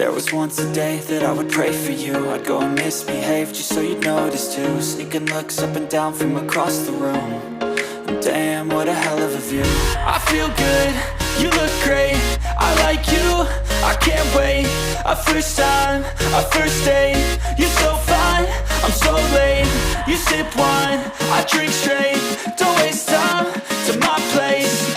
There was once a day that I would pray for you. I'd go and misbehave just so you'd notice too. Sneaking looks up and down from across the room. And damn, what a hell of a view. I feel good, you look great, I like you, I can't wait. A first time, a first date. You're so fine, I'm so late. You sip wine, I drink straight. Don't waste time to my place.